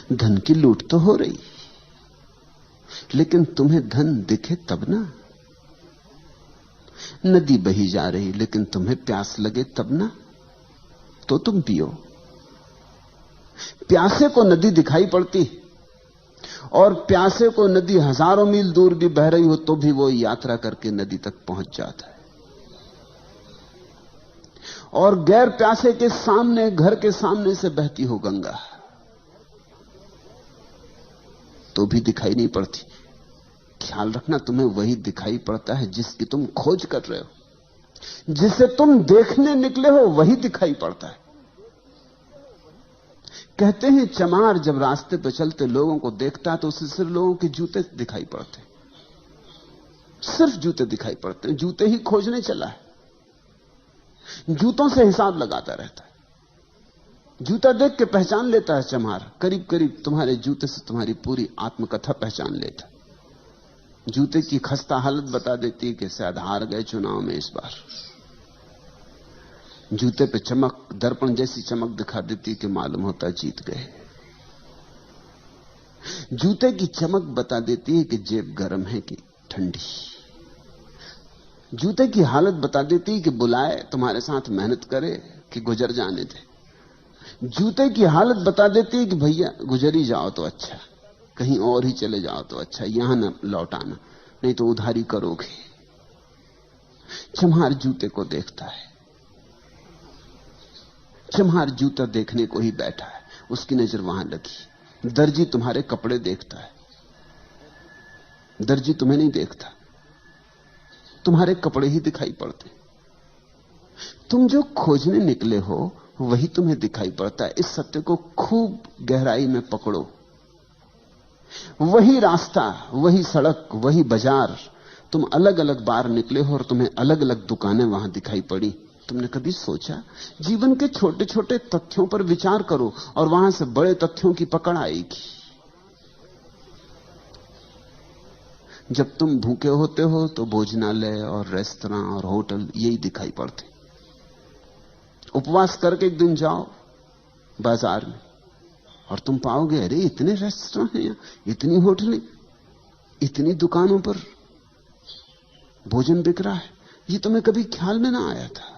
धन की लूट तो हो रही, लेकिन तुम्हें धन दिखे तब ना। नदी बही जा रही लेकिन तुम्हें प्यास लगे तब ना, तो तुम पियो। प्यासे को नदी दिखाई पड़ती, और प्यासे को नदी हजारों मील दूर भी बह रही हो तो भी वो यात्रा करके नदी तक पहुंच जाता है। और गैर प्यासे के सामने, घर के सामने से बहती हो गंगा, तो भी दिखाई नहीं पड़ती। ख्याल रखना, तुम्हें वही दिखाई पड़ता है जिसकी तुम खोज कर रहे हो। जिसे तुम देखने निकले हो वही दिखाई पड़ता है। कहते हैं चमार जब रास्ते पर चलते लोगों को देखता है तो उसे सिर्फ लोगों के जूते दिखाई पड़ते, सिर्फ जूते दिखाई पड़ते हैं। जूते ही खोजने चला है, जूतों से हिसाब लगाता रहता है। जूता देख के पहचान लेता है चमार, करीब करीब तुम्हारे जूते से तुम्हारी पूरी आत्मकथा पहचान लेता। जूते की खस्ता हालत बता देती है कि शायद हार गए चुनाव में इस बार। जूते पे चमक, दर्पण जैसी चमक दिखा देती कि मालूम होता जीत गए। जूते की चमक बता देती है कि जेब गर्म है कि ठंडी। जूते की हालत बता देती है कि बुलाए, तुम्हारे साथ मेहनत करे कि गुजर जाने दे। जूते की हालत बता देती है कि भैया गुजर ही जाओ तो अच्छा, कहीं और ही चले जाओ तो अच्छा, यहां न लौटाना, नहीं तो उधारी करोगे। चम्हार जूते को देखता है, चम्हार जूता देखने को ही बैठा है, उसकी नजर वहां लगी। दर्जी तुम्हारे कपड़े देखता है, दर्जी तुम्हें नहीं देखता, तुम्हारे कपड़े ही दिखाई पड़ते। तुम जो खोजने निकले हो वही तुम्हें दिखाई पड़ता है। इस सत्य को खूब गहराई में पकड़ो। वही रास्ता, वही सड़क, वही बाजार, तुम अलग अलग बार निकले हो और तुम्हें अलग अलग दुकानें वहां दिखाई पड़ी। तुमने कभी सोचा? जीवन के छोटे छोटे तथ्यों पर विचार करो और वहां से बड़े तथ्यों की पकड़ आएगी। जब तुम भूखे होते हो तो भोजनालय और रेस्तरां और होटल यही दिखाई पड़ते। उपवास करके एक दिन जाओ बाजार में और तुम पाओगे अरे इतने रेस्तरां हैं यहां, इतनी होटलें, इतनी दुकानों पर भोजन बिक रहा है। ये तुम्हें कभी ख्याल में ना आया था।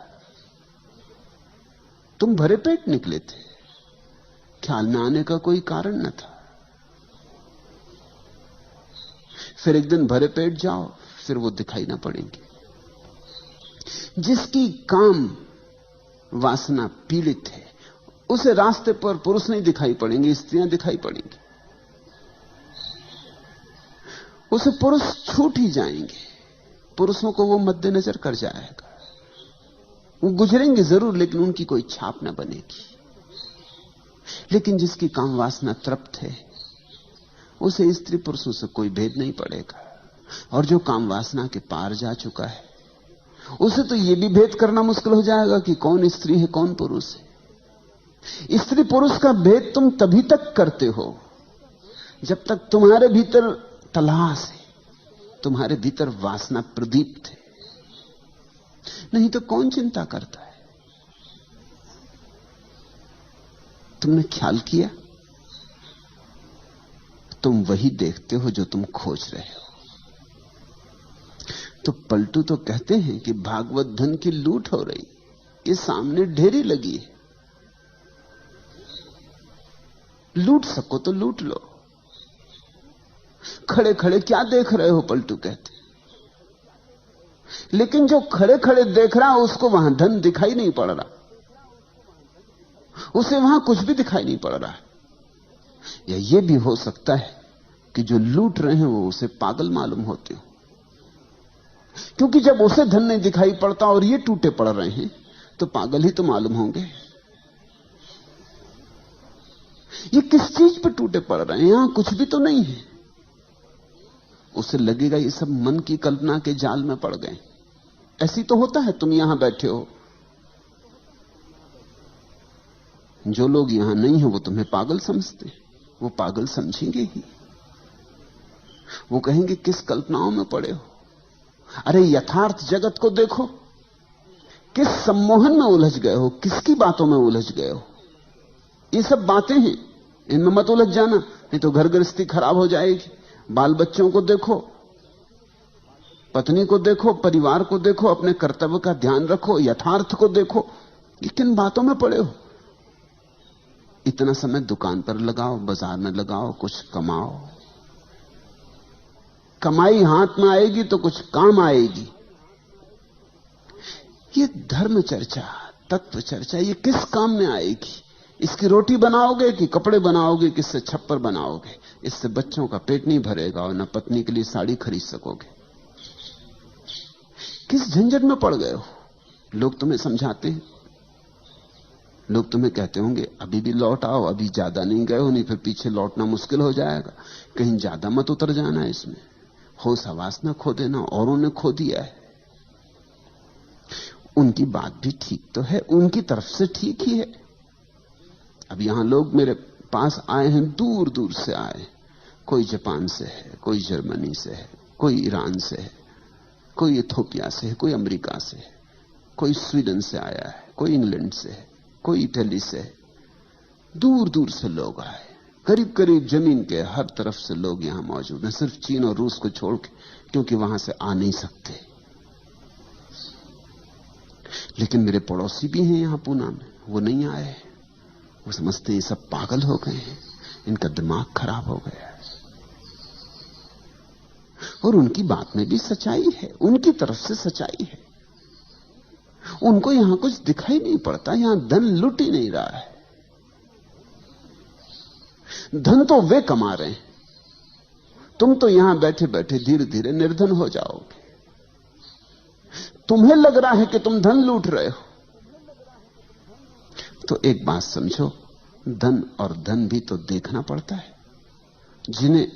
तुम भरे पेट निकले थे, ख्याल में आने का कोई कारण न था। फिर एक दिन भरे पेट जाओ, फिर वो दिखाई ना पड़ेंगे। जिसकी काम वासना पीड़ित है उसे रास्ते पर पुरुष नहीं दिखाई पड़ेंगे, स्त्रियां दिखाई पड़ेंगी। उसे पुरुष छूट ही जाएंगे, पुरुषों को वो मद्देनजर कर जाएगा। वो गुजरेंगे जरूर लेकिन उनकी कोई छाप ना बनेगी। लेकिन जिसकी काम वासना तृप्त है उसे स्त्री पुरुषों से कोई भेद नहीं पड़ेगा। और जो काम वासना के पार जा चुका है उसे तो यह भी भेद करना मुश्किल हो जाएगा कि कौन स्त्री है कौन पुरुष है। स्त्री पुरुष का भेद तुम तभी तक करते हो जब तक तुम्हारे भीतर तलाश है, तुम्हारे भीतर वासना प्रदीप्त है। नहीं तो कौन चिंता करता है? तुमने ख्याल किया? तुम वही देखते हो जो तुम खोज रहे हो। तो पलटू तो कहते हैं कि भागवत धन की लूट हो रही, ये सामने ढेरी लगी है, लूट सको तो लूट लो। खड़े खड़े क्या देख रहे हो? पलटू कहते। लेकिन जो खड़े खड़े देख रहा है उसको वहां धन दिखाई नहीं पड़ रहा, उसे वहां कुछ भी दिखाई नहीं पड़ रहा है। या यह भी हो सकता है कि जो लूट रहे हैं वो उसे पागल मालूम होते हो, क्योंकि जब उसे धन नहीं दिखाई पड़ता और ये टूटे पड़ रहे हैं तो पागल ही तो मालूम होंगे। ये किस चीज पर टूटे पड़ रहे हैं? यहां कुछ भी तो नहीं है। उसे लगेगा ये सब मन की कल्पना के जाल में पड़ गए। ऐसी तो होता है, तुम यहां बैठे हो, जो लोग यहां नहीं है वो तुम्हें पागल समझते हैं, वो पागल समझेंगे ही। वो कहेंगे किस कल्पनाओं में पड़े हो। अरे यथार्थ जगत को देखो, किस सम्मोहन में उलझ गए हो, किसकी बातों में उलझ गए हो। ये सब बातें हैं, इनमें मत उलझ जाना, नहीं तो घर गृहस्थी खराब हो जाएगी। बाल बच्चों को देखो, पत्नी को देखो, परिवार को देखो, अपने कर्तव्य का ध्यान रखो, यथार्थ को देखो। ये किन बातों में पड़े हो? इतना समय दुकान पर लगाओ, बाजार में लगाओ, कुछ कमाओ। कमाई हाथ में आएगी तो कुछ काम आएगी। ये धर्म चर्चा, तत्व चर्चा, ये किस काम में आएगी? इसकी रोटी बनाओगे कि कपड़े बनाओगे, किससे छप्पर बनाओगे? इससे बच्चों का पेट नहीं भरेगा और न पत्नी के लिए साड़ी खरीद सकोगे। किस झंझट में पड़ गए हो? लोग तुम्हें समझाते हैं, लोग तुम्हें कहते होंगे अभी भी लौट आओ, अभी ज्यादा नहीं गए हो, नहीं फिर पीछे लौटना मुश्किल हो जाएगा, कहीं ज्यादा मत उतर जाना इसमें, होश हवास ना खो देना, औरों ने खो दिया है। उनकी बात भी ठीक तो है, उनकी तरफ से ठीक ही है। अब यहां लोग मेरे पास आए हैं, दूर दूर से आए, कोई जापान से है, कोई जर्मनी से है, कोई ईरान से है, कोई इथोपिया से है, कोई अमेरिका से है, कोई स्वीडन से आया है, कोई इंग्लैंड से है, कोई इटली से है। दूर दूर से लोग आए, करीब करीब जमीन के हर तरफ से लोग यहां मौजूद हैं, सिर्फ चीन और रूस को छोड़ के, क्योंकि वहां से आ नहीं सकते। लेकिन मेरे पड़ोसी भी हैं यहां पूना में, वो नहीं आए। वो समझते हैं सब पागल हो गए हैं, इनका दिमाग खराब हो गया है। और उनकी बात में भी सच्चाई है, उनकी तरफ से सच्चाई है। उनको यहां कुछ दिखाई नहीं पड़ता, यहां धन लुट ही नहीं रहा है। धन तो वे कमा रहे हैं, तुम तो यहां बैठे बैठे धीरे धीरे निर्धन हो जाओगे। तुम्हें लग रहा है कि तुम धन लूट रहे हो। तो एक बात समझो, धन और धन भी तो देखना पड़ता है। जिन्हें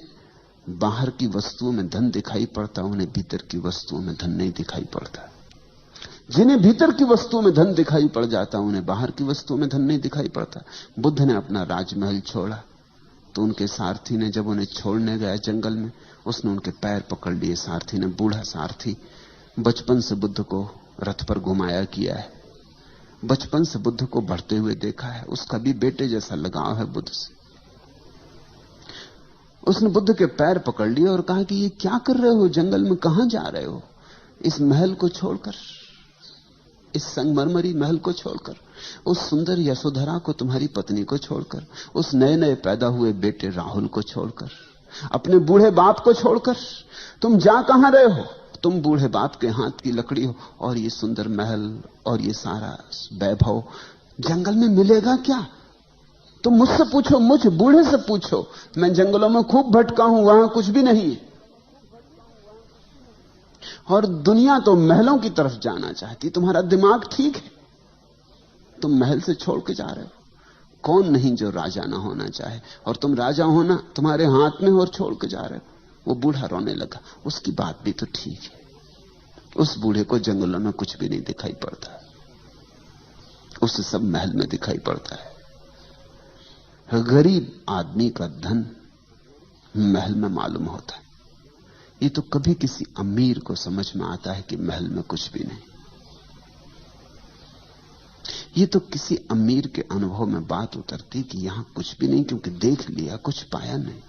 बाहर की वस्तुओं में धन दिखाई पड़ता, उन्हें भीतर की वस्तुओं में धन नहीं दिखाई पड़ता। जिन्हें भीतर की वस्तुओं में धन दिखाई पड़ जाता, उन्हें बाहर की वस्तुओं में धन नहीं दिखाई पड़ता। बुद्ध ने अपना राजमहल छोड़ा तो उनके सारथी ने, जब उन्हें छोड़ने गया जंगल में, उसने उनके पैर पकड़ लिए। सारथी ने, बूढ़ा सारथी, बचपन से बुद्ध को रथ पर घुमाया किया है, बचपन से बुद्ध को बढ़ते हुए देखा है, उसका भी बेटे जैसा लगाव है बुद्ध से। उसने बुद्ध के पैर पकड़ लिए और कहा कि ये क्या कर रहे हो, जंगल में कहां जा रहे हो? इस महल को छोड़कर, इस संगमरमरी महल को छोड़कर, उस सुंदर यशोधरा को, तुम्हारी पत्नी को छोड़कर, उस नए नए पैदा हुए बेटे राहुल को छोड़कर, अपने बूढ़े बाप को छोड़कर तुम जा कहां रहे हो? तुम बूढ़े बाप के हाथ की लकड़ी हो, और ये सुंदर महल और ये सारा वैभव जंगल में मिलेगा क्या? तुम मुझसे पूछो, मुझ बूढ़े से पूछो, मैं जंगलों में खूब भटका हूं, वहां कुछ भी नहीं है। और दुनिया तो महलों की तरफ जाना चाहती। तुम्हारा दिमाग ठीक है, तुम महल से छोड़ के जा रहे हो। कौन नहीं जो राजा ना होना चाहे, और तुम राजा होना तुम्हारे हाथ में और छोड़ के जा रहे हो। वो बूढ़ा रोने लगा। उसकी बात भी तो ठीक है। उस बूढ़े को जंगलों में कुछ भी नहीं दिखाई पड़ता, उसे सब महल में दिखाई पड़ता है। गरीब आदमी का धन महल में मालूम होता है। ये तो कभी किसी अमीर को समझ में आता है कि महल में कुछ भी नहीं। ये तो किसी अमीर के अनुभव में बात उतरती कि यहां कुछ भी नहीं, क्योंकि देख लिया, कुछ पाया नहीं।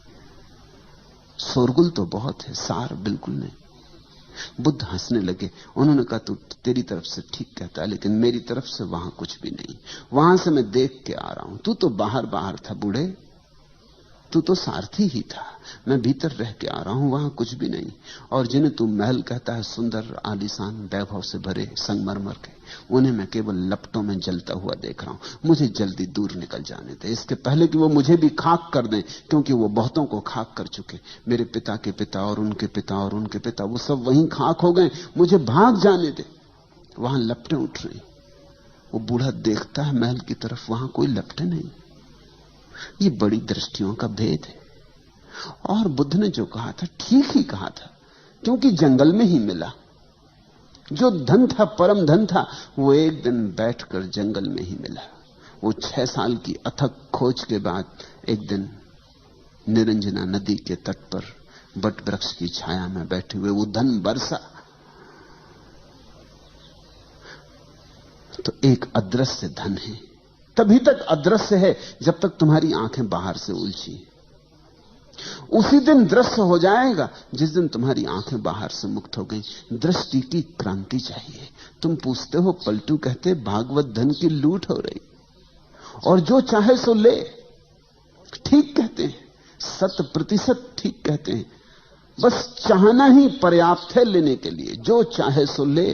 शोरगुल तो बहुत है, सार बिल्कुल नहीं। बुद्ध हंसने लगे। उन्होंने कहा, तू तेरी तरफ से ठीक कहता है, लेकिन मेरी तरफ से वहां कुछ भी नहीं। वहां से मैं देख के आ रहा हूं। तू तो बाहर बाहर था बूढ़े, तू तो सारथी ही था। मैं भीतर रह के आ रहा हूं, वहां कुछ भी नहीं। और जिन्हें तू महल कहता है, सुंदर आलीशान वैभव से भरे संगमरमर के, उन्हें मैं केवल लपटों में जलता हुआ देख रहा हूं। मुझे जल्दी दूर निकल जाने दे, इसके पहले कि वो मुझे भी खाक कर दें, क्योंकि वो बहुतों को खाक कर चुके। मेरे पिता के पिता और उनके पिता और उनके पिता, वो सब वहीं खाक हो गए। मुझे भाग जाने दे, वहां लपटें उठ रही। वो बूढ़ा देखता है महल की तरफ, वहां कोई लपटें नहीं। ये बड़ी दृष्टियों का भेद है। और बुद्ध ने जो कहा था ठीक ही कहा था, क्योंकि जंगल में ही मिला। जो धन था, परम धन था, वो एक दिन बैठकर जंगल में ही मिला। वो 6 साल की अथक खोज के बाद एक दिन निरंजना नदी के तट पर बट वृक्ष की छाया में बैठे हुए वो धन बरसा। तो एक अदृश्य धन है, तभी तक अदृश्य है जब तक तुम्हारी आंखें बाहर से उलझी। उसी दिन दृश्य हो जाएगा जिस दिन तुम्हारी आंखें बाहर से मुक्त हो गई। दृष्टि की क्रांति चाहिए। तुम पूछते हो, पलटू कहते भागवत धन की लूट हो रही, और जो चाहे सो ले। ठीक कहते हैं, 100% ठीक कहते हैं। बस चाहना ही पर्याप्त है लेने के लिए। जो चाहे सो ले,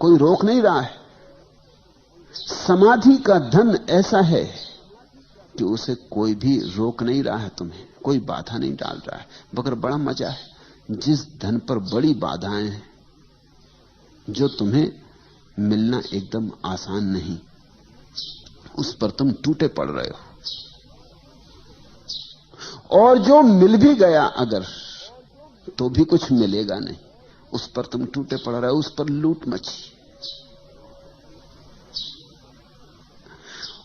कोई रोक नहीं रहा है। समाधि का धन ऐसा है कि उसे कोई भी रोक नहीं रहा है, तुम्हें कोई बाधा नहीं डाल रहा है। मगर बड़ा मजा है, जिस धन पर बड़ी बाधाएं हैं, जो तुम्हें मिलना एकदम आसान नहीं, उस पर तुम टूटे पड़ रहे हो। और जो मिल भी गया अगर, तो भी कुछ मिलेगा नहीं, उस पर तुम टूटे पड़ रहे हो, उस पर लूट मची।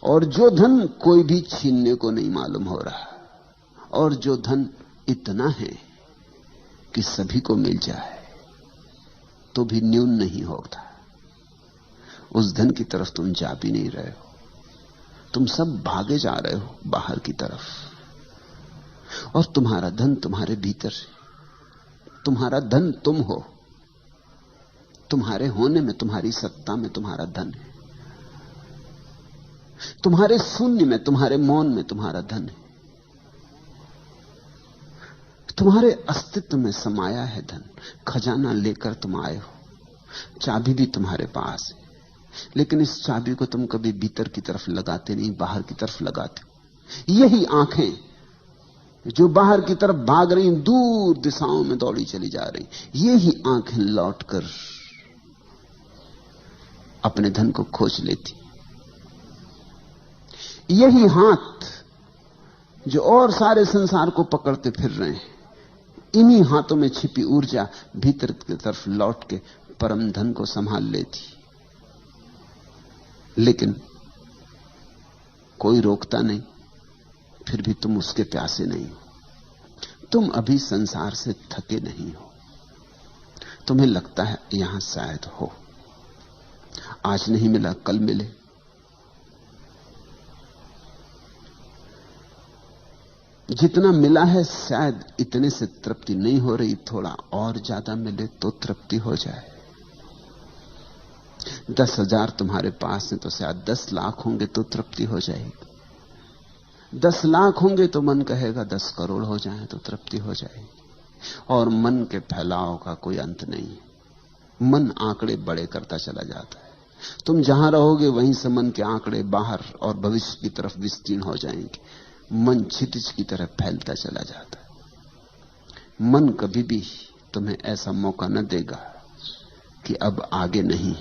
और जो धन कोई भी छीनने को नहीं मालूम हो रहा, और जो धन इतना है कि सभी को मिल जाए तो भी न्यून नहीं होता, उस धन की तरफ तुम जा भी नहीं रहे हो। तुम सब भागे जा रहे हो बाहर की तरफ, और तुम्हारा धन तुम्हारे भीतर है। तुम्हारा धन तुम हो। तुम्हारे होने में, तुम्हारी सत्ता में तुम्हारा धन है। तुम्हारे शून्य में, तुम्हारे मौन में तुम्हारा धन है। तुम्हारे अस्तित्व में समाया है धन। खजाना लेकर तुम आए हो, चाबी भी तुम्हारे पास है, लेकिन इस चाबी को तुम कभी भीतर की तरफ लगाते नहीं, बाहर की तरफ लगाते हो। यही आंखें जो बाहर की तरफ भाग रही, दूर दिशाओं में दौड़ी चली जा रही, यही आंखें लौटकर अपने धन को खोज लेती। यही हाथ जो और सारे संसार को पकड़ते फिर रहे हैं, इन्हीं हाथों में छिपी ऊर्जा भीतर की तरफ लौट के परम धन को संभाल लेती। लेकिन कोई रोकता नहीं, फिर भी तुम उसके प्यासे नहीं हो। तुम अभी संसार से थके नहीं हो। तुम्हें लगता है यहां शायद हो, आज नहीं मिला कल मिले। जितना मिला है शायद इतने से तृप्ति नहीं हो रही, थोड़ा और ज्यादा मिले तो तृप्ति हो जाए। 10,000 तुम्हारे पास है तो शायद 10 लाख होंगे तो तृप्ति हो जाएगी। 10 लाख होंगे तो मन कहेगा 10 करोड़ हो जाए तो तृप्ति हो जाएगी। और मन के फैलाव का कोई अंत नहीं है। मन आंकड़े बड़े करता चला जाता है। तुम जहां रहोगे वहीं से मन के आंकड़े बाहर और भविष्य की तरफ विस्तीर्ण हो जाएंगे। मन क्षितिज की तरह फैलता चला जाता है। मन कभी भी तुम्हें ऐसा मौका न देगा कि अब आगे नहीं।